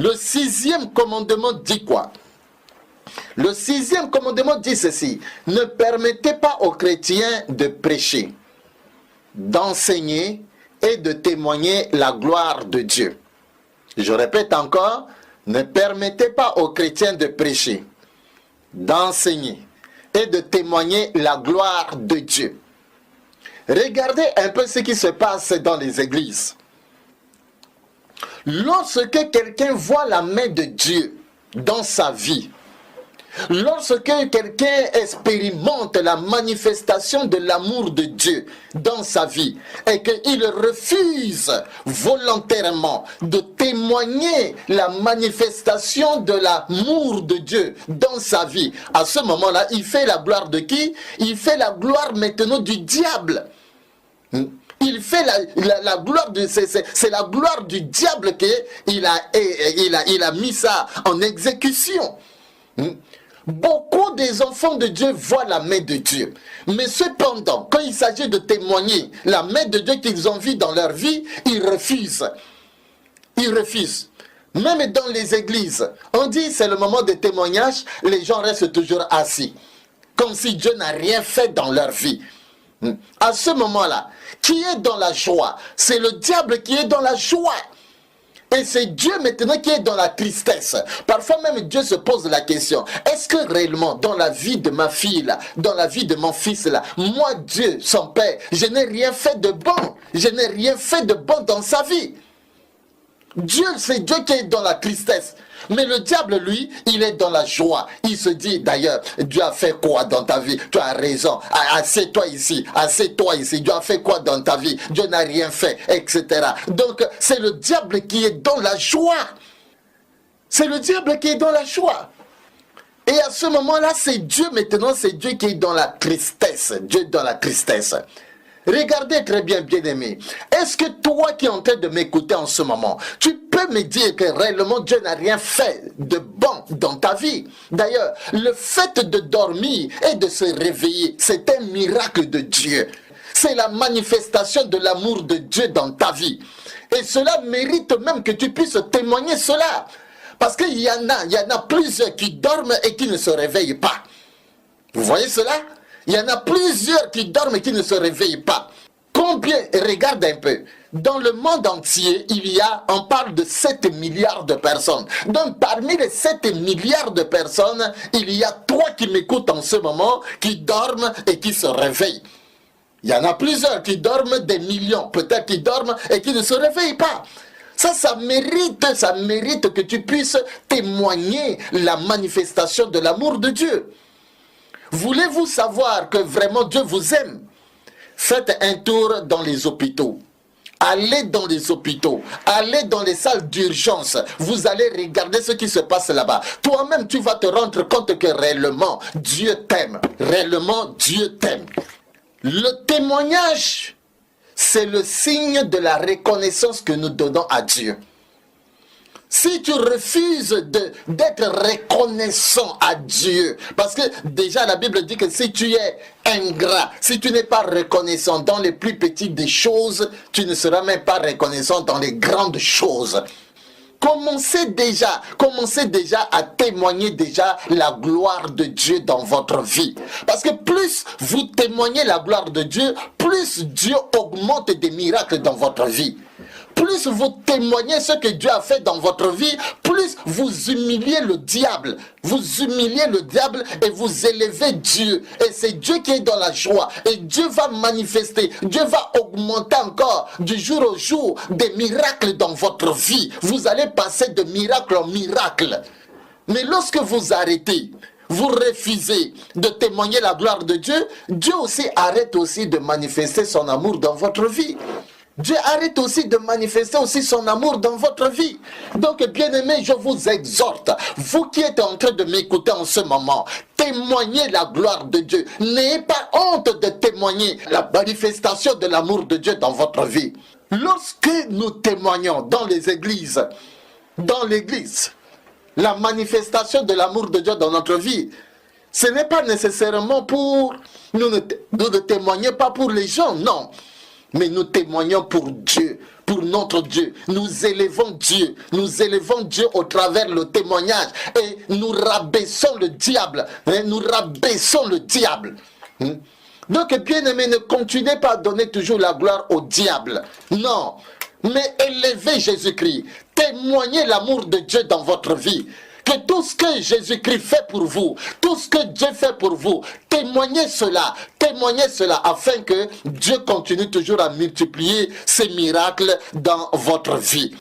Le sixième commandement dit quoi? Le sixième commandement dit ceci: ne permettez pas aux chrétiens de prêcher, d'enseigner et de témoigner la gloire de Dieu. Je répète encore, ne permettez pas aux chrétiens de prêcher, d'enseigner et de témoigner la gloire de Dieu. Regardez un peu ce qui se passe dans les églises. Lorsque quelqu'un voit la main de Dieu dans sa vie, lorsque quelqu'un expérimente la manifestation de l'amour de Dieu dans sa vie et qu'il refuse volontairement de témoigner la manifestation de l'amour de Dieu dans sa vie, à ce moment-là, il fait la gloire de qui? Il fait la gloire maintenant du diable. Il fait la gloire de... C'est la gloire du diable qu'il a mis ça en exécution. Beaucoup des enfants de Dieu voient la main de Dieu. Mais cependant, quand il s'agit de témoigner la main de Dieu qu'ils ont vue dans leur vie, ils refusent. Ils refusent. Même dans les églises, on dit c'est le moment de témoignage, les gens restent toujours assis. Comme si Dieu n'a rien fait dans leur vie. À ce moment-là, qui est dans la joie? C'est le diable qui est dans la joie. Et c'est Dieu maintenant qui est dans la tristesse. Parfois même Dieu se pose la question, est-ce que réellement dans la vie de ma fille là, dans la vie de mon fils là, moi Dieu, son père, je n'ai rien fait de bon. Je n'ai rien fait de bon dans sa vie. Dieu, c'est Dieu qui est dans la tristesse. Mais le diable, lui, il est dans la joie. Il se dit, d'ailleurs, Dieu a fait quoi dans ta vie? Tu as raison. Assieds-toi ici. Assieds-toi ici. Dieu a fait quoi dans ta vie? Dieu n'a rien fait, etc. Donc, c'est le diable qui est dans la joie. C'est le diable qui est dans la joie. Et à ce moment-là, c'est Dieu maintenant, c'est Dieu qui est dans la tristesse. Dieu est dans la tristesse. Regardez très bien, bien-aimé. Est-ce que toi qui es en train de m'écouter en ce moment, tu peux me dire que réellement Dieu n'a rien fait de bon dans ta vie? D'ailleurs, le fait de dormir et de se réveiller, c'est un miracle de Dieu. C'est la manifestation de l'amour de Dieu dans ta vie. Et cela mérite même que tu puisses témoigner cela. Parce qu'il y en a plusieurs qui dorment et qui ne se réveillent pas. Vous voyez cela? Il y en a plusieurs qui dorment et qui ne se réveillent pas. Combien, regarde un peu, dans le monde entier, on parle de 7 milliards de personnes. Donc parmi les 7 milliards de personnes, il y a 3 qui m'écoutent en ce moment, qui dorment et qui se réveillent. Il y en a plusieurs qui dorment des millions, peut-être qui dorment et qui ne se réveillent pas. Ça mérite que tu puisses témoigner la manifestation de l'amour de Dieu. Voulez-vous savoir que vraiment Dieu vous aime? Faites un tour dans les hôpitaux. Allez dans les hôpitaux. Allez dans les salles d'urgence. Vous allez regarder ce qui se passe là-bas. Toi-même, tu vas te rendre compte que réellement, Dieu t'aime. Réellement, Dieu t'aime. Le témoignage, c'est le signe de la reconnaissance que nous donnons à Dieu. Si tu refuses d'être reconnaissant à Dieu, parce que déjà la Bible dit que si tu es ingrat, si tu n'es pas reconnaissant dans les plus petites des choses, tu ne seras même pas reconnaissant dans les grandes choses. Commencez déjà à témoigner déjà la gloire de Dieu dans votre vie. Parce que plus vous témoignez la gloire de Dieu, plus Dieu augmente des miracles dans votre vie. Plus vous témoignez ce que Dieu a fait dans votre vie, plus vous humiliez le diable. Vous humiliez le diable et vous élevez Dieu. Et c'est Dieu qui est dans la joie. Et Dieu va manifester, Dieu va augmenter encore du jour au jour des miracles dans votre vie. Vous allez passer de miracle en miracle. Mais lorsque vous arrêtez, vous refusez de témoigner la gloire de Dieu, Dieu aussi arrête aussi de manifester son amour dans votre vie. Dieu arrête aussi de manifester aussi son amour dans votre vie. Donc, bien-aimés, je vous exhorte, vous qui êtes en train de m'écouter en ce moment, témoignez la gloire de Dieu. N'ayez pas honte de témoigner la manifestation de l'amour de Dieu dans votre vie. Lorsque nous témoignons dans les églises, dans l'église, la manifestation de l'amour de Dieu dans notre vie, ce n'est pas nécessairement pour... Nous ne témoignons pas pour les gens, non. Mais nous témoignons pour Dieu, pour notre Dieu. Nous élevons Dieu. Nous élevons Dieu au travers le témoignage. Et nous rabaissons le diable. Nous rabaissons le diable. Donc, bien-aimés, ne continuez pas à donner toujours la gloire au diable. Non. Mais élevez Jésus-Christ. Témoignez l'amour de Dieu dans votre vie. Que tout ce que Jésus-Christ fait pour vous, tout ce que Dieu fait pour vous, témoignez cela afin que Dieu continue toujours à multiplier ses miracles dans votre vie.